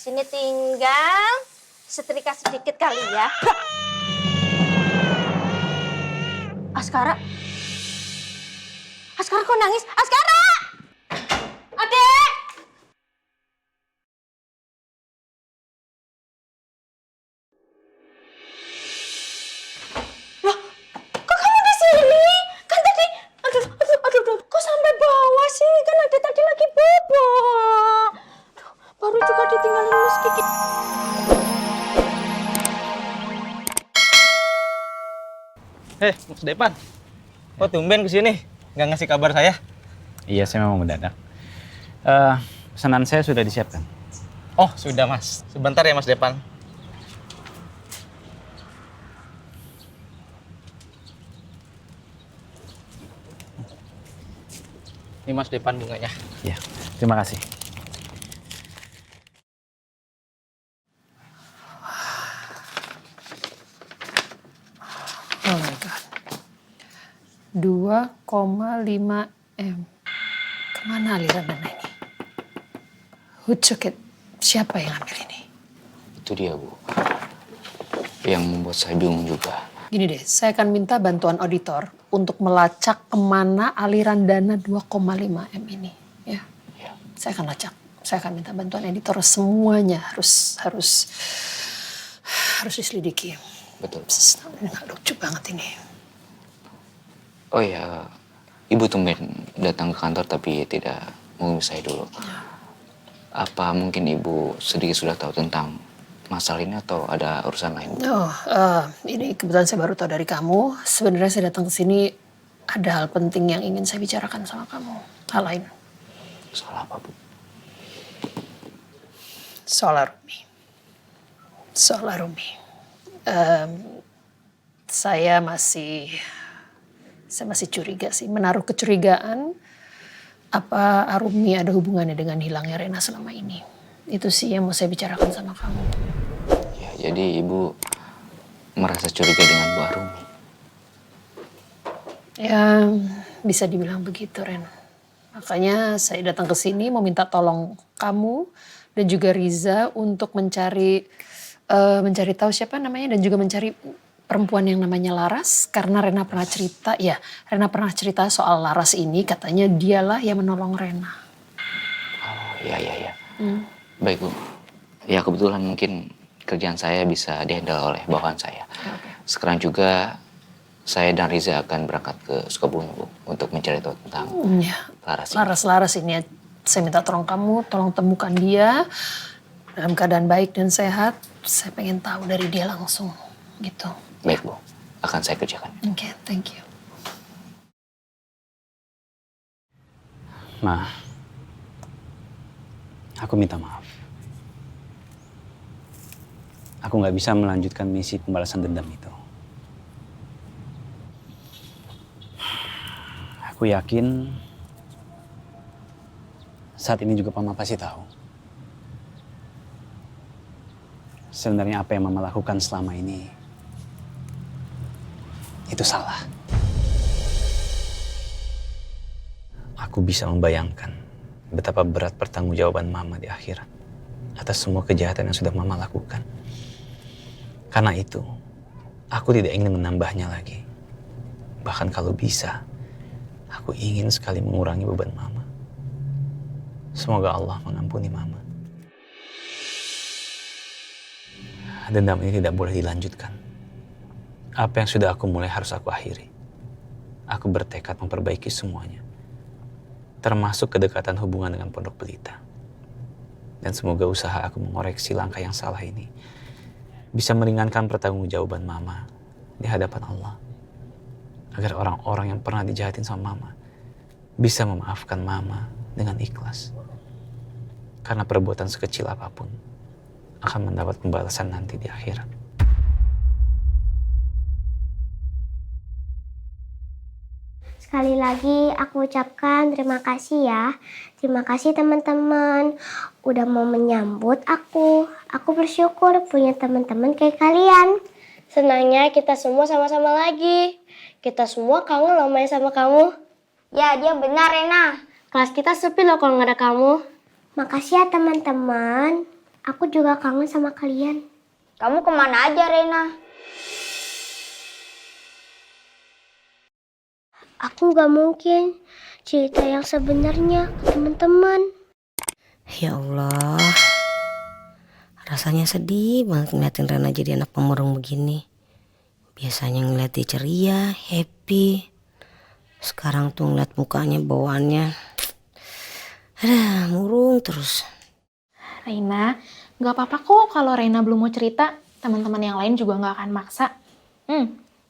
Sini tinggal setrika sedikit kali ya. Askara? Askara kok nangis? Askara! Adek! Loh, kok kamu di sini? Kan tadi, aduh, kok sampai bawah sih? Kan Adek tadi lagi bobo. Baru juga ditinggalin Miss Kiki. Mas Depan, kok tumben kesini? Nggak ngasih kabar saya? Iya, saya memang mendadak. Pesanan saya sudah disiapkan. Oh, sudah Mas. Sebentar ya Mas Depan. Ini Mas Depan bunganya. Iya, terima kasih. Oh my God. 2,5 M. Kemana aliran dana ini? Who took it? Siapa yang ambil ini? Itu dia, Bu. Yang membuat saya bingung juga. Gini deh, saya akan minta bantuan auditor untuk melacak kemana aliran dana 2,5 M ini. Ya. Saya akan lacak. Saya akan minta bantuan editor, semuanya harus diselidiki. Betul. Nggak lucu banget ini. Oh ya, Ibu tumben datang ke kantor tapi tidak menghubungi saya dulu. Apa mungkin Ibu sedikit sudah tahu tentang masalah ini atau ada urusan lain? Oh, ini kebetulan saya baru tahu dari kamu. Sebenarnya saya datang ke sini ada hal penting yang ingin saya bicarakan sama kamu. Hal lain. Soal apa, Bu? Soal Arumi. Soal Arumi. Saya masih curiga sih, menaruh kecurigaan apa Arumi ada hubungannya dengan hilangnya Rena selama ini. Itu sih yang mau saya bicarakan sama kamu. Ya, jadi Ibu merasa curiga dengan Bu Arumi? Ya, bisa dibilang begitu, Ren. Makanya saya datang ke sini mau minta tolong kamu dan juga Riza untuk mencari tahu siapa namanya dan juga mencari perempuan yang namanya Laras, karena Rena pernah cerita soal Laras ini, katanya dialah yang menolong Rena. Oh, iya. Baik, Bu. Ya, kebetulan mungkin kerjaan saya bisa dihandle oleh bawahan saya. Okay. Sekarang juga saya dan Riza akan berangkat ke Sukabumi, Bu, untuk mencari tahu tentang Laras ini. Saya minta tolong kamu, tolong temukan dia dalam keadaan baik dan sehat. Saya pengen tahu dari dia langsung, gitu. Baik, Bu. Akan saya kerjakan. Oke, thank you. Ma, aku minta maaf. Aku nggak bisa melanjutkan misi pembalasan dendam itu. Aku yakin saat ini juga Mama pasti tahu. Sebenarnya apa yang Mama lakukan selama ini itu salah. Aku bisa membayangkan betapa berat pertanggungjawaban Mama di akhirat atas semua kejahatan yang sudah Mama lakukan. Karena itu, aku tidak ingin menambahnya lagi. Bahkan kalau bisa, aku ingin sekali mengurangi beban Mama. Semoga Allah mengampuni Mama. Dendam ini tidak boleh dilanjutkan. Apa yang sudah aku mulai harus aku akhiri. Aku bertekad memperbaiki semuanya. Termasuk kedekatan hubungan dengan Pondok Pelita. Dan semoga usaha aku mengoreksi langkah yang salah ini bisa meringankan pertanggungjawaban Mama di hadapan Allah. Agar orang-orang yang pernah dijahatin sama Mama bisa memaafkan Mama dengan ikhlas. Karena perbuatan sekecil apapun akan mendapat pembalasan nanti di akhirat. Sekali lagi aku ucapkan terima kasih ya. Terima kasih teman-teman udah mau menyambut aku. Aku bersyukur punya teman-teman kayak kalian. Senangnya kita semua sama-sama lagi. Kita semua kangen loh main sama kamu. Ya, dia benar, Rena. Kelas kita sepi loh kalau nggak ada kamu. Makasih ya teman-teman. Aku juga kangen sama kalian. Kamu kemana aja, Rena? Aku gak mungkin cerita yang sebenarnya ke teman-teman. Ya Allah, rasanya sedih banget ngeliatin Rena jadi anak pemurung begini. Biasanya ngeliat dia ceria, happy. Sekarang tuh ngeliat mukanya, bawaannya, murung terus. Reina, nggak apa-apa kok kalau Reina belum mau cerita. Teman-teman yang lain juga nggak akan maksa.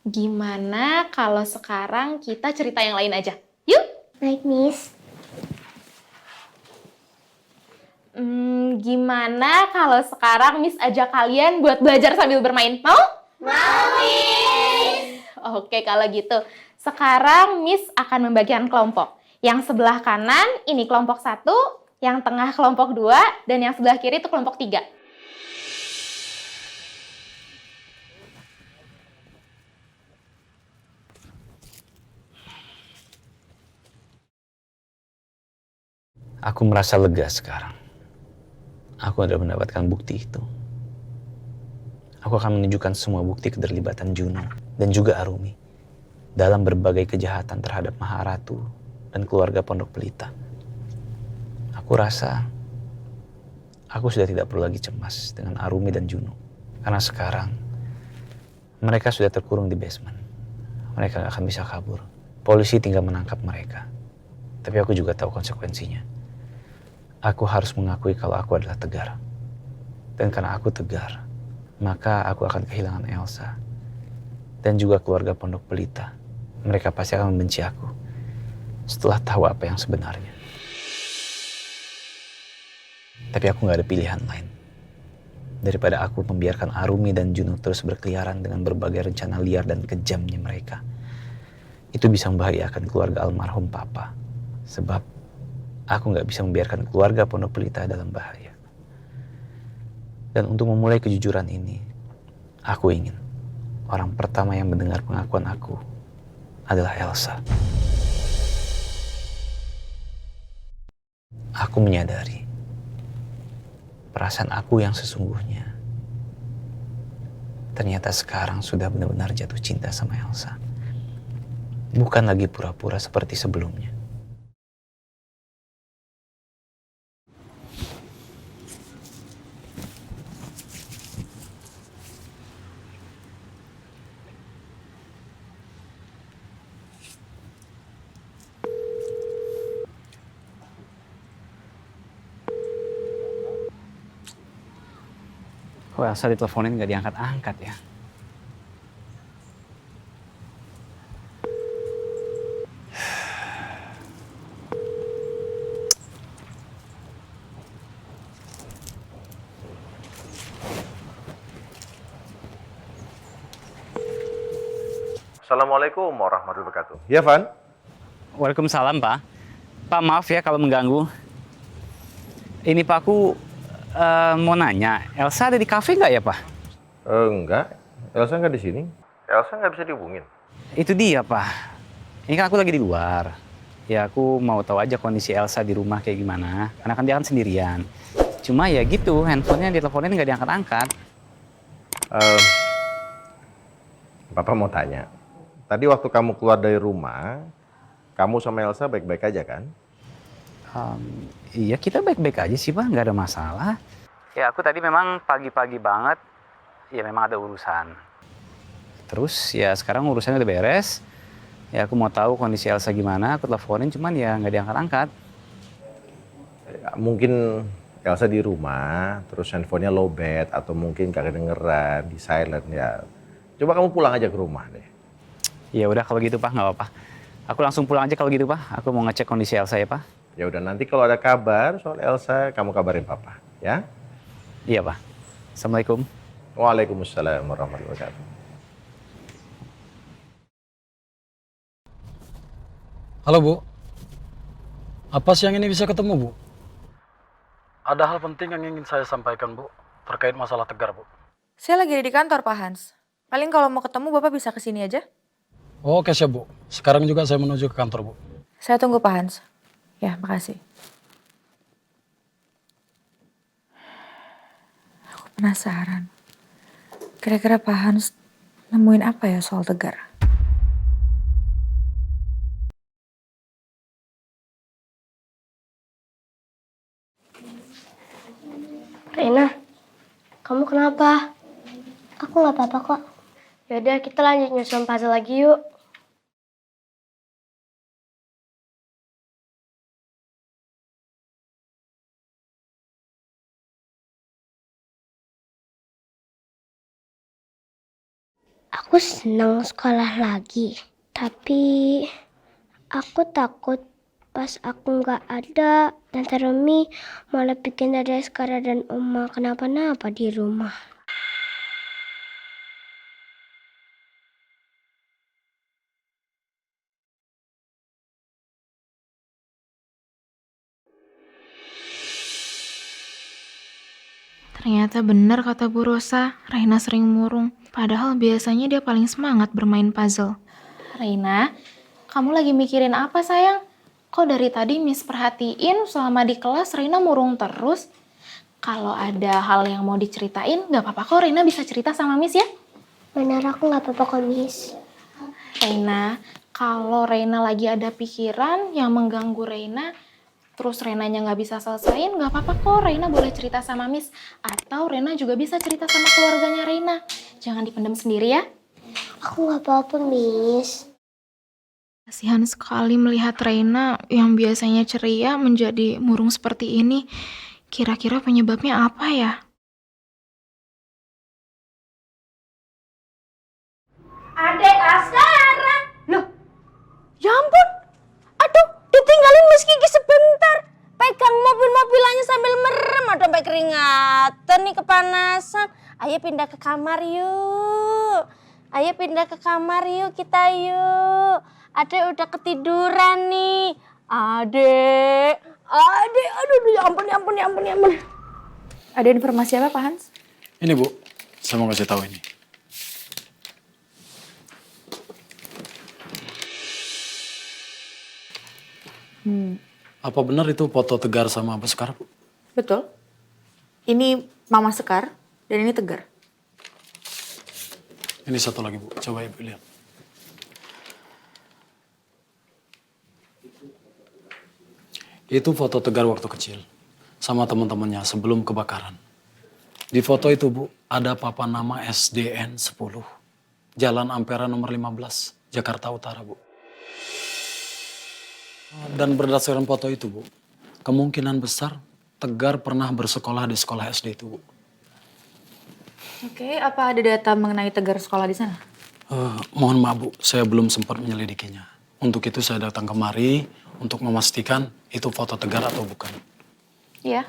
Gimana kalau sekarang kita cerita yang lain aja? Yuk! Baik, Miss. Gimana kalau sekarang Miss ajak kalian buat belajar sambil bermain? Mau? Mau, Miss! Oke, kalau gitu. Sekarang Miss akan membagikan kelompok. Yang sebelah kanan ini kelompok 1, yang tengah kelompok 2, dan yang sebelah kiri itu kelompok 3. Aku merasa lega sekarang. Aku sudah mendapatkan bukti itu. Aku akan menunjukkan semua bukti keterlibatan Juno dan juga Arumi dalam berbagai kejahatan terhadap Maharatu dan keluarga Pondok Pelita. Aku rasa aku sudah tidak perlu lagi cemas dengan Arumi dan Juno. Karena sekarang mereka sudah terkurung di basement. Mereka gak akan bisa kabur. Polisi tinggal menangkap mereka. Tapi aku juga tahu konsekuensinya. Aku harus mengakui kalau aku adalah tegar. Dan karena aku tegar, maka aku akan kehilangan Elsa. Dan juga keluarga Pondok Pelita. Mereka pasti akan membenci aku setelah tahu apa yang sebenarnya. Tapi aku gak ada pilihan lain. Daripada aku membiarkan Arumi dan Juno terus berkeliaran dengan berbagai rencana liar dan kejamnya mereka. Itu bisa membahayakan keluarga almarhum Papa. Sebab aku gak bisa membiarkan keluarga Pondok Pelita dalam bahaya. Dan untuk memulai kejujuran ini, aku ingin orang pertama yang mendengar pengakuan aku adalah Elsa. Aku menyadari perasaan aku yang sesungguhnya ternyata sekarang sudah benar-benar jatuh cinta sama Elsa. Bukan lagi pura-pura seperti sebelumnya. Kok Elsa diteleponin gak diangkat-angkat ya? Assalamualaikum warahmatullahi wabarakatuh. Ya, Van? Waalaikumsalam, Pak. Pak, maaf ya kalau mengganggu. Ini Pak, aku mau nanya, Elsa ada di kafe nggak ya, Pak? Enggak. Elsa nggak di sini. Elsa nggak bisa dihubungin. Itu dia, Pak. Ini kan aku lagi di luar. Ya, aku mau tahu aja kondisi Elsa di rumah kayak gimana. Karena kan dia kan sendirian. Cuma ya gitu, handphonenya diteleponin nggak diangkat-angkat. Papa mau tanya. Tadi waktu kamu keluar dari rumah, kamu sama Elsa baik-baik aja kan? Iya, kita baik-baik aja sih, Pak. Nggak ada masalah. Ya, aku tadi memang pagi-pagi banget. Ya, memang ada urusan. Terus, ya sekarang urusannya udah beres. Ya, aku mau tahu kondisi Elsa gimana. Aku teleponin, cuman ya nggak diangkat-angkat. Ya, mungkin Elsa di rumah, terus handphonenya lowbat, atau mungkin gak kedengeran, di silent ya. Coba kamu pulang aja ke rumah deh. Ya udah kalau gitu, Pak, nggak apa-apa. Aku langsung pulang aja kalau gitu, Pak. Aku mau ngecek kondisi Elsa ya, Pak. Ya udah, nanti kalau ada kabar soal Elsa, kamu kabarin Papa, ya? Iya, Pak. Assalamualaikum. Waalaikumsalam warahmatullahi wabarakatuh. Halo Bu, apa siang ini bisa ketemu Bu? Ada hal penting yang ingin saya sampaikan Bu, terkait masalah Tegar Bu. Saya lagi di kantor Pak Hans. Paling kalau mau ketemu Bapak bisa kesini aja. Oke siap Bu, sekarang juga saya menuju ke kantor Bu. Saya tunggu Pak Hans. Ya, makasih. Penasaran. Kira-kira Pak Hans nemuin apa ya soal Tegar? Rena, kamu kenapa? Aku nggak apa-apa kok. Yaudah, kita lanjut nyusun puzzle lagi yuk. Aku senang sekolah lagi, tapi aku takut pas aku nggak ada, Tante Romi malah bikin ada Askara dan Oma kenapa-napa di rumah. Ternyata benar kata Bu Rosa, Reina sering murung. Padahal biasanya dia paling semangat bermain puzzle. Reina, kamu lagi mikirin apa sayang? Kok dari tadi Miss perhatiin selama di kelas Reina murung terus? Kalau ada hal yang mau diceritain, nggak apa-apa kok Reina bisa cerita sama Miss ya? Benar, aku nggak apa-apa kok, Miss. Reina, kalau Reina lagi ada pikiran yang mengganggu Reina, terus Renanya nggak bisa selesaiin, nggak apa-apa kok. Reina boleh cerita sama Miss. Atau Reina juga bisa cerita sama keluarganya Reina. Jangan dipendam sendiri ya. Aku nggak apa-apa, Miss. Kasihan sekali melihat Reina yang biasanya ceria menjadi murung seperti ini. Kira-kira penyebabnya apa ya? Adek Askara. Loh, ya ampun. Aduh, ditinggalin Miss Kiki sebentar. Pegang mobil-mobilannya sambil merem. Aduh, sampai keringatan nih, kepanasan. Ayo pindah ke kamar yuk. Ayo pindah ke kamar yuk, kita yuk. Adek udah ketiduran nih. Adek, aduh, ya ampun. Ada informasi apa Pak Hans? Ini Bu, saya mau kasih tahu ini. Apa benar itu foto Tegar sama Abah Sekar, Bu? Betul. Ini Mama Sekar dan ini Tegar. Ini satu lagi, Bu. Coba Ibu lihat. Itu foto Tegar waktu kecil sama teman-temannya sebelum kebakaran. Di foto itu, Bu, ada papan nama SDN 10. Jalan Ampera nomor 15, Jakarta Utara, Bu. Dan berdasarkan foto itu, Bu, kemungkinan besar Tegar pernah bersekolah di sekolah SD itu, Bu. Oke, apa ada data mengenai Tegar sekolah di sana? Mohon maaf, Bu, saya belum sempat menyelidikinya. Untuk itu saya datang kemari untuk memastikan itu foto Tegar atau bukan. Iya.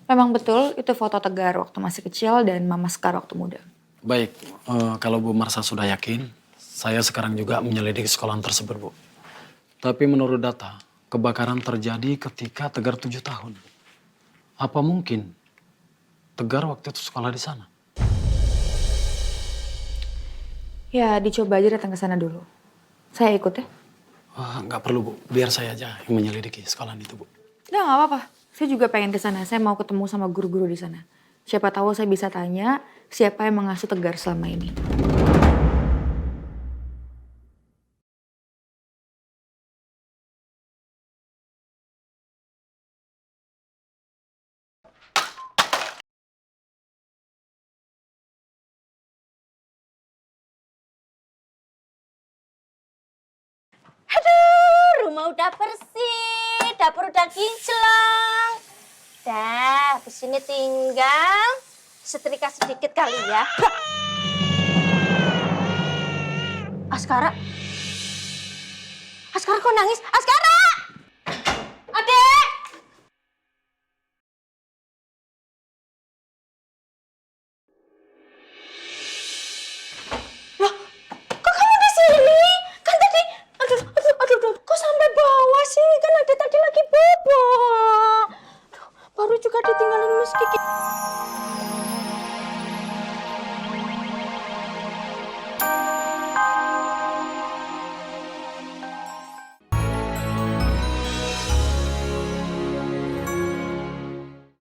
Memang betul itu foto Tegar waktu masih kecil dan Mama Sekar waktu muda. Baik, kalau Bu Marsa sudah yakin, saya sekarang juga menyelidiki sekolah tersebut, Bu. Tapi menurut data, kebakaran terjadi ketika Tegar 7 tahun. Apa mungkin Tegar waktu itu sekolah di sana? Ya, dicoba aja datang ke sana dulu. Saya ikut ya. Nggak perlu, Bu. Biar saya aja yang menyelidiki sekolah itu, Bu. Udah, nggak apa-apa. Saya juga pengen ke sana. Saya mau ketemu sama guru-guru di sana. Siapa tahu saya bisa tanya siapa yang mengasuh Tegar selama ini. Aduh, rumah udah bersih, dapur udah kinclong. Dah, di sini tinggal setrika sedikit kali ya. Askara? Askara kok nangis? Askara! Adek! Loh, kok kamu di sini? Kan tadi, aduh, kok sampai bawah sih? Kan ada tadi lagi bobo. Aduh, baru juga ditinggalin Miss Kiki.